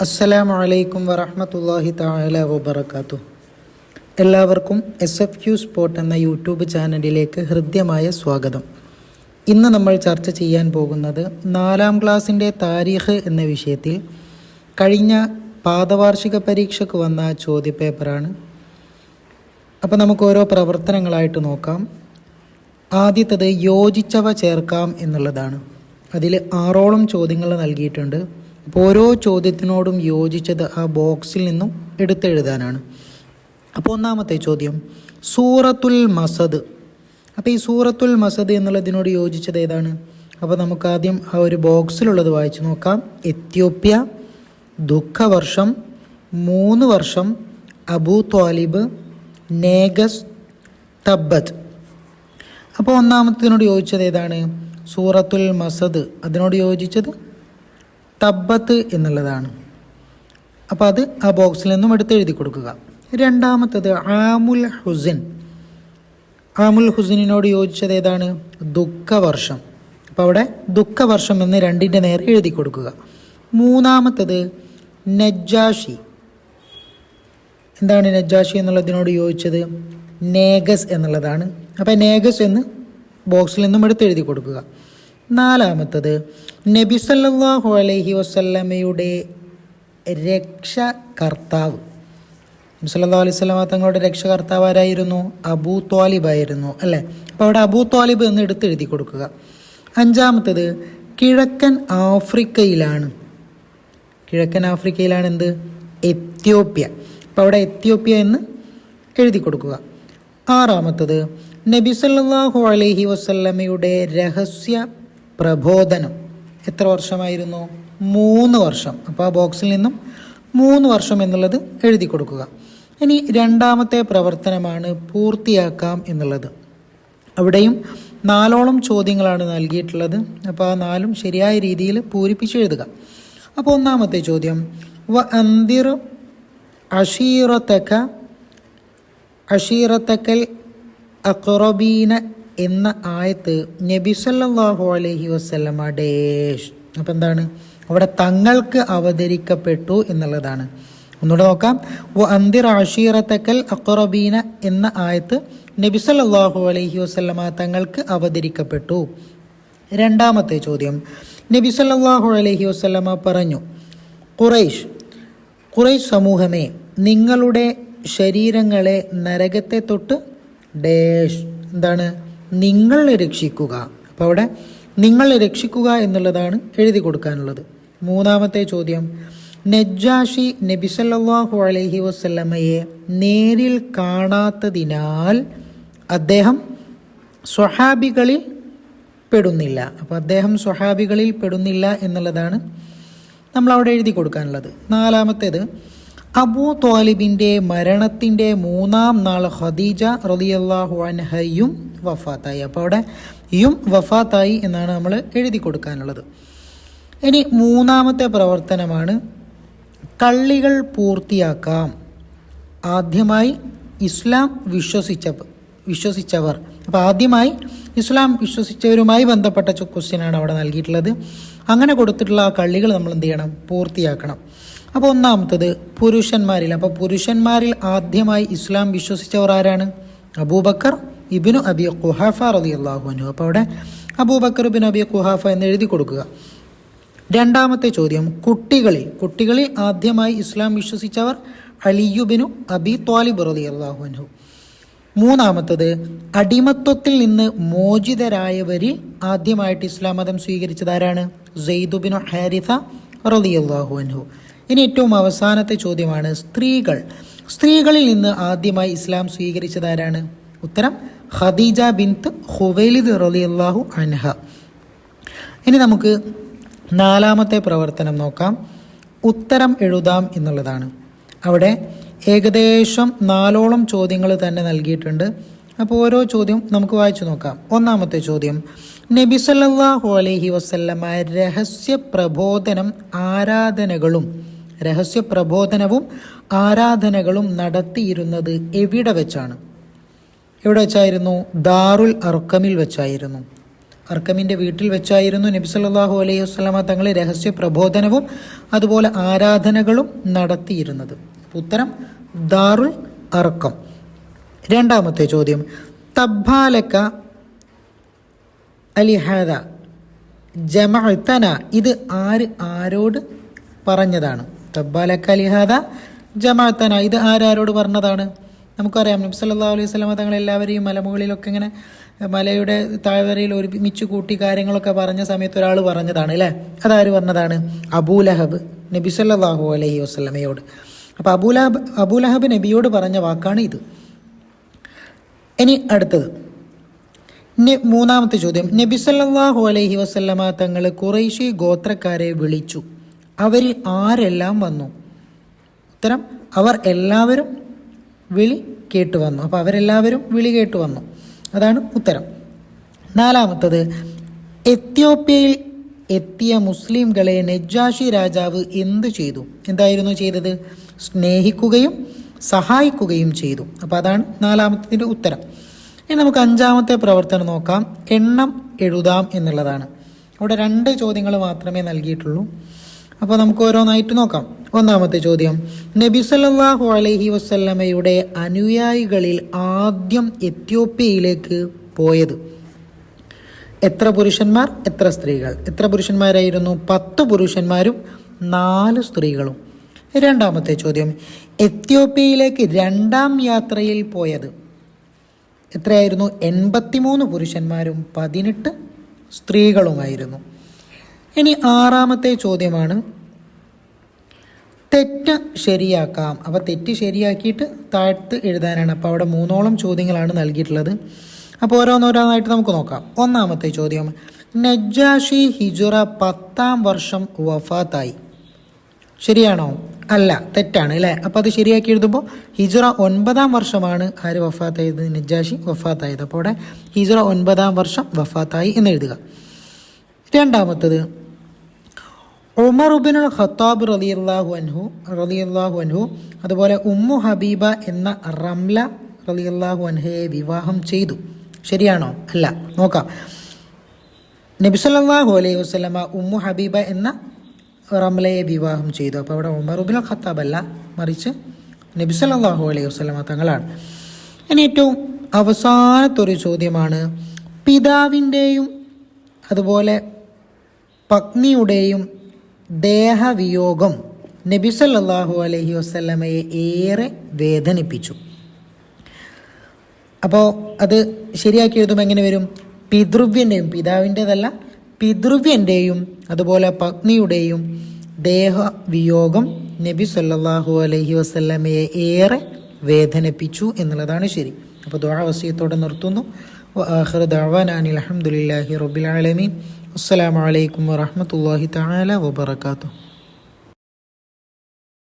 അസ്സലാമു അലൈക്കും വറഹ്മത്തുള്ളാഹി തആല വബറകാതുഹു. എല്ലാവർക്കും SFQ സ്പോട്ട് എന്ന യൂട്യൂബ് ചാനലിലേക്ക് ഹൃദ്യമായ സ്വാഗതം. ഇന്ന് നമ്മൾ ചർച്ച ചെയ്യാൻ പോകുന്നത് 4ാം ക്ലാസ്സിൻ്റെ താരീഖ് എന്ന വിഷയത്തിൽ കഴിഞ്ഞ പാദവാർഷിക പരീക്ഷയ്ക്ക് വന്ന ചോദ്യപേപ്പറാണ്. അപ്പോൾ നമുക്ക് ഓരോ പ്രവർത്തനങ്ങളായിട്ട് നോക്കാം. ആദ്യത്തേത് യോജിച്ചവ ചേർക്കാം എന്നുള്ളതാണ്. അതിൽ 6ഓളം ചോദ്യങ്ങൾ നൽകിയിട്ടുണ്ട്. അപ്പോൾ ഓരോ ചോദ്യത്തിനോടും യോജിച്ചത് ആ ബോക്സിൽ നിന്നും എടുത്തെഴുതാനാണ്. അപ്പോൾ ഒന്നാമത്തെ ചോദ്യം സൂറത്തുൽ മസദ്. അപ്പോൾ ഈ സൂറത്തുൽ മസദ് എന്നുള്ളതിനോട് യോജിച്ചത് ഏതാണ്? അപ്പോൾ നമുക്കാദ്യം ആ ഒരു ബോക്സിലുള്ളത് വായിച്ചു നോക്കാം. എത്യോപ്യ, ദുഃഖവർഷം, 3 വർഷം, അബൂ ത്വാലിബ്, നേഗസ്, തബ്ബത്ത്. അപ്പോൾ ഒന്നാമത്തതിനോട് യോജിച്ചത് ഏതാണ്? സൂറത്തുൽ മസദ്. അതിനോട് യോജിച്ചത് തബ്ബത്ത് എന്നുള്ളതാണ്. അപ്പോൾ അത് ആ ബോക്സിൽ നിന്നും എടുത്തെഴുതി കൊടുക്കുക. രണ്ടാമത്തത് ആമുൽ ഹുസൻ. ആമുൽ ഹുസനിനോട് യോജിച്ചത് ഏതാണ്? ദുഃഖവർഷം. അപ്പോൾ അവിടെ ദുഃഖവർഷം എന്ന് 2ൻ്റെ നേരെ എഴുതി കൊടുക്കുക. മൂന്നാമത്തത് നജ്ജാഷി. എന്താണ് നജ്ജാഷി എന്നുള്ളതിനോട് യോജിച്ചത്? നേഗസ് എന്നുള്ളതാണ്. അപ്പോൾ നേഗസ് എന്ന് ബോക്സിൽ നിന്നും എടുത്തെഴുതി കൊടുക്കുക. നാലാമത്തത് നബി സല്ലല്ലാഹു അലൈഹി വസല്ലമയുടെ രക്ഷകർത്താവ്. നബി സല്ലല്ലാഹു അലൈഹി വസല്ലമ തങ്ങളുടെ രക്ഷകർത്താവ് ആരായിരുന്നു? അബൂ ത്വാലിബ് ആയിരുന്നു, അല്ലേ? അപ്പോൾ അവിടെ അബൂ ത്വാലിബ് എന്ന് എടുത്തെഴുതി കൊടുക്കുക. അഞ്ചാമത്തത് കിഴക്കൻ ആഫ്രിക്കയിലാണ്. കിഴക്കൻ ആഫ്രിക്കയിലാണ് എന്ത്? എത്യോപ്യ. അപ്പോൾ അവിടെ എത്യോപ്യ എന്ന് എഴുതി കൊടുക്കുക. ആറാമത്തത് നബി സല്ലല്ലാഹു അലൈഹി വസല്ലമയുടെ രഹസ്യ പ്രബോധനം എത്ര വർഷമായിരുന്നു? 3 വർഷം. അപ്പോൾ ആ ബോക്സിൽ നിന്നും 3 വർഷം എന്നുള്ളത് എഴുതി കൊടുക്കുക. ഇനി രണ്ടാമത്തെ പ്രവർത്തനമാണ് പൂർത്തിയാക്കാം എന്നുള്ളത്. അവിടെയും 4ഓളം ചോദ്യങ്ങളാണ് നൽകിയിട്ടുള്ളത്. അപ്പോൾ ആ 4ഉം ശരിയായ രീതിയിൽ പൂരിപ്പിച്ച് എഴുതുക. അപ്പോൾ ഒന്നാമത്തെ ചോദ്യം വ അന്ദിർ അഷീറത്തക്കൽ അഖ്റബീന എന്ന ആയത്ത് നബി സല്ലല്ലാഹു അലൈഹി വസല്ലമ ഡേഷ്. അപ്പം എന്താണ് അവിടെ? തങ്ങൾക്ക് അവതരിക്കപ്പെട്ടു എന്നുള്ളതാണ്. ഒന്നുകൂടെ നോക്കാം. വ അന്ദിർ അഷീറത്തക്കൽ അഖ്റബീന എന്ന ആയത്ത് നബി സല്ലല്ലാഹു അലൈഹി വസല്ലമ തങ്ങൾക്ക് അവതരിക്കപ്പെട്ടു. രണ്ടാമത്തെ ചോദ്യം നബി സല്ലല്ലാഹു അലൈഹി വസല്ലമ പറഞ്ഞു, ഖുറൈശ് സമൂഹമേ, നിങ്ങളുടെ ശരീരങ്ങളെ നരകത്തെ തൊട്ട് ഡേഷ്. എന്താണ്? നിങ്ങൾ രക്ഷിക്കുക. അപ്പോൾ അവിടെ നിങ്ങൾ രക്ഷിക്കുക എന്നുള്ളതാണ് എഴുതി കൊടുക്കാനുള്ളത്. മൂന്നാമത്തെ ചോദ്യം നജ്ജാഷി നബി സല്ലല്ലാഹു അലൈഹി വസല്ലമയെ നേരിൽ കാണാത്തതിനാൽ അദ്ദേഹം സ്വഹാബികളിൽ പെടുന്നില്ല. അപ്പോൾ അദ്ദേഹം സ്വഹാബികളിൽ പെടുന്നില്ല എന്നുള്ളതാണ് നമ്മളവിടെ എഴുതി കൊടുക്കാനുള്ളത്. നാലാമത്തേത് അബൂ ത്വാലിബിൻ്റെ മരണത്തിൻ്റെ 3ാം നാൾ ഖദീജ റളിയല്ലാഹു അൻഹയും വഫാത്തായി. അപ്പോൾ അവിടെ യും വഫാത്തായി എന്നാണ് നമ്മൾ എഴുതി കൊടുക്കാനുള്ളത്. ഇനി മൂന്നാമത്തെ പ്രവർത്തനമാണ് കള്ളികൾ പൂർത്തിയാക്കാം. ആദ്യമായി ഇസ്ലാം വിശ്വസിച്ചവർ. അപ്പോൾ ആദ്യമായി ഇസ്ലാം വിശ്വസിച്ചവരുമായി ബന്ധപ്പെട്ട ക്വസ്റ്റ്യനാണ് അവിടെ നൽകിയിട്ടുള്ളത്. അങ്ങനെ കൊടുത്തിട്ടുള്ള ആ കള്ളികൾ നമ്മൾ എന്ത് ചെയ്യണം? പൂർത്തിയാക്കണം. അപ്പോൾ ഒന്നാമത്തത് പുരുഷന്മാരിൽ. അപ്പോൾ പുരുഷന്മാരിൽ ആദ്യമായി ഇസ്ലാം വിശ്വസിച്ചവർ ആരാണ്? അബൂബക്കർ ഇബ്നു അബി ഖുഹാഫ റളിയല്ലാഹു അൻഹു. അപ്പോൾ അവിടെ അബൂബക്കർ ഇബ്നു അബി ഖുഹാഫ എന്ന് എഴുതി കൊടുക്കുക. രണ്ടാമത്തെ ചോദ്യം കുട്ടികളിൽ ആദ്യമായി ഇസ്ലാം വിശ്വസിച്ചവർ അലിയു ബിനു അബി ത്വാലിബ് റളിയല്ലാഹു അൻഹു. മൂന്നാമത്തത് അടിമത്വത്തിൽ നിന്ന് മോചിതരായവരിൽ ആദ്യമായിട്ട് ഇസ്ലാം മതം സ്വീകരിച്ചത് ആരാണ്? സെയ്ദ് ബിനു ഹാരിഥ റളിയല്ലാഹു അൻഹു. ഇനി ഏറ്റവും അവസാനത്തെ ചോദ്യമാണ് സ്ത്രീകളിൽ നിന്ന് ആദ്യമായി ഇസ്ലാം സ്വീകരിച്ചത് ആരാണ്? ഉത്തരം ഖദീജ ബിൻത്ത് ഖുവൈലിദ് റളിയല്ലാഹു അൻഹ. ഇനി നമുക്ക് 4ാമത്തെ പ്രവർത്തനം നോക്കാം. ഉത്തരം എഴുതാം എന്നുള്ളതാണ്. അവിടെ ഏകദേശം 4ഓളം ചോദ്യങ്ങൾ തന്നെ നൽകിയിട്ടുണ്ട്. അപ്പോൾ ഓരോ ചോദ്യം നമുക്ക് വായിച്ചു നോക്കാം. ഒന്നാമത്തെ ചോദ്യം നബി സല്ലല്ലാഹു അലൈഹി വസല്ലമ രഹസ്യപ്രബോധനവും ആരാധനകളും നടത്തിയിരുന്നത് എവിടെ വെച്ചായിരുന്നു? ദാറുൽ അർക്കമിൽ വെച്ചായിരുന്നു. അർക്കമിൻ്റെ വീട്ടിൽ വെച്ചായിരുന്നു നബി സല്ലല്ലാഹു അലൈഹി വസല്ലമ തങ്ങൾ രഹസ്യ പ്രബോധനവും അതുപോലെ ആരാധനകളും നടത്തിയിരുന്നത്. ഉത്തരം ദാറുൽ അർക്കം. രണ്ടാമത്തെ ചോദ്യം, തബ്ബാലക അലിഹാദ ജമഅതന, ഇത് ആരോട് പറഞ്ഞതാണ്? തബ്ബാലക അലിഹാദ ജമഅതന, ഇത് ആരോട് പറഞ്ഞതാണ്? നമുക്കറിയാം നബി സല്ലല്ലാഹു അലൈഹി വസല്ലമ തങ്ങൾ എല്ലാവരെയും മലമുകളിലൊക്കെ ഇങ്ങനെ മലയുടെ താഴ്വരയിൽ ഒരുമിച്ച് കൂട്ടി കാര്യങ്ങളൊക്കെ പറഞ്ഞ സമയത്ത് ഒരാൾ പറഞ്ഞതാണ് അല്ലേ? അതാര് പറഞ്ഞതാണ്? അബൂലഹബ് നബി സല്ലല്ലാഹു അലൈഹി വസല്ലമയോട്. അപ്പോൾ അബൂലഹബ് നബിയോട് പറഞ്ഞ വാക്കാണ് ഇത്. ഇനി അടുത്തത് മൂന്നാമത്തെ ചോദ്യം, നബി സല്ലല്ലാഹു അലൈഹി വസല്ലമ തങ്ങൾ ഖുറൈശി ഗോത്രക്കാരെ വിളിച്ചു, അവരിൽ ആരെല്ലാം വന്നു? ഉത്തരം അവർ എല്ലാവരും വിളി കേട്ടു വന്നു. അപ്പോൾ അവരെല്ലാവരും വിളി കേട്ടു വന്നു, അതാണ് ഉത്തരം. നാലാമത്തത്, എത്യോപ്യയിൽ എത്തിയ മുസ്ലിംകളെ നജ്ജാഷി രാജാവ് എന്ത് ചെയ്തു? എന്തായിരുന്നു ചെയ്തത്? സ്നേഹിക്കുകയും സഹായിക്കുകയും ചെയ്തു. അപ്പോൾ അതാണ് നാലാമത്തതിൻ്റെ ഉത്തരം. ഇനി നമുക്ക് അഞ്ചാമത്തെ പ്രവർത്തനം നോക്കാം. എണ്ണം എഴുതാം എന്നുള്ളതാണ്. അവിടെ 2 ചോദ്യങ്ങൾ മാത്രമേ നൽകിയിട്ടുള്ളൂ. അപ്പോൾ നമുക്ക് ഓരോന്നായിട്ട് നോക്കാം. ഒന്നാമത്തെ ചോദ്യം, നബി സല്ലല്ലാഹു അലൈഹി വസല്ലമയുടെ അനുയായികളിൽ ആദ്യം എത്യോപ്യയിലേക്ക് പോയത് എത്ര പുരുഷന്മാർ, എത്ര സ്ത്രീകൾ? എത്ര പുരുഷന്മാരായിരുന്നു? 10 പുരുഷന്മാരും 4 സ്ത്രീകളും. രണ്ടാമത്തെ ചോദ്യം, എത്യോപ്യയിലേക്ക് 2ാം യാത്രയിൽ പോയത് എത്രയായിരുന്നു? 83 പുരുഷന്മാരും 18 സ്ത്രീകളുമായിരുന്നു. ഇനി 6ാമത്തെ ചോദ്യമാണ്, തെറ്റ് ശരിയാക്കാം. അപ്പോൾ തെറ്റ് ശരിയാക്കിയിട്ട് താഴ്ത്ത് എഴുതാനാണ്. അപ്പോൾ അവിടെ 3ഓളം ചോദ്യങ്ങളാണ് നൽകിയിട്ടുള്ളത്. അപ്പോൾ ഓരോന്നോരോന്നായിട്ട് നമുക്ക് നോക്കാം. ഒന്നാമത്തെ ചോദ്യം, നജ്ജാഷി ഹിജ്റ 10ാം വർഷം വഫാത്തായി, ശരിയാണോ? അല്ല, തെറ്റാണ് അല്ലേ? അപ്പോൾ അത് ശരിയാക്കി എഴുതുമ്പോൾ ഹിജ്റ 9ാം വർഷമാണ് ആര് വഫാത്തായത്? നജ്ജാഷി വഫാത്തായത്. അപ്പോൾ അവിടെ ഹിജ്റ 9ാം വർഷം വഫാത്തായി എന്ന് എഴുതുക. രണ്ടാമത്തത്, ഉമർ ഇബ്നുൽ ഖത്താബ് റളിയല്ലാഹു അൻഹു അതുപോലെ ഉമ്മു ഹബീബ എന്ന റംല റളിയല്ലാഹു അൻഹയെ വിവാഹം ചെയ്തു, ശരിയാണോ? അല്ല, നോക്കാം. നബി സല്ലല്ലാഹു അലൈഹി വസല്ലമ ഉമ്മു ഹബീബ എന്ന റംലയെ വിവാഹം ചെയ്തു. അപ്പോൾ അവിടെ ഉമർ ഇബ്നുൽ ഖത്താബ് അല്ല, മറിച്ച് നബി സല്ലല്ലാഹു അലൈഹി വസല്ലമ തങ്ങളാണ്. ഇനി ഏറ്റവും അവസാനത്തൊരു ചോദ്യമാണ്, പിതാവിൻ്റെയും അതുപോലെ പത്നിയുടെയും ദേഹവിയോഗം നബി സല്ലല്ലാഹു അലൈഹി വസല്ലമയെ ഏറെ വേദനിപ്പിച്ചു. അപ്പോൾ അത് ശരിയാക്കി എഴുതുമ്പോൾ എങ്ങനെ വരും? പിതൃവ്യൻ്റെയും, പിതാവിൻ്റെതല്ല, പിതൃവ്യൻ്റെയും അതുപോലെ പത്നിയുടെയും ദേഹവിയോഗം നബി സല്ലല്ലാഹു അലൈഹി വസല്ലമയെ ഏറെ വേദനിപ്പിച്ചു എന്നുള്ളതാണ് ശരി. അപ്പോൾ ദുആ വസിയത്തോടെ നിർത്തുന്നു. വആഖിറു ദഅ്വാനാ അൽഹംദുലില്ലാഹി റബ്ബിൽ ആലമീൻ. അസ്സലാമു അലൈക്കും വറഹ്മത്തുള്ളാഹി തആല വബറകാതുഹു.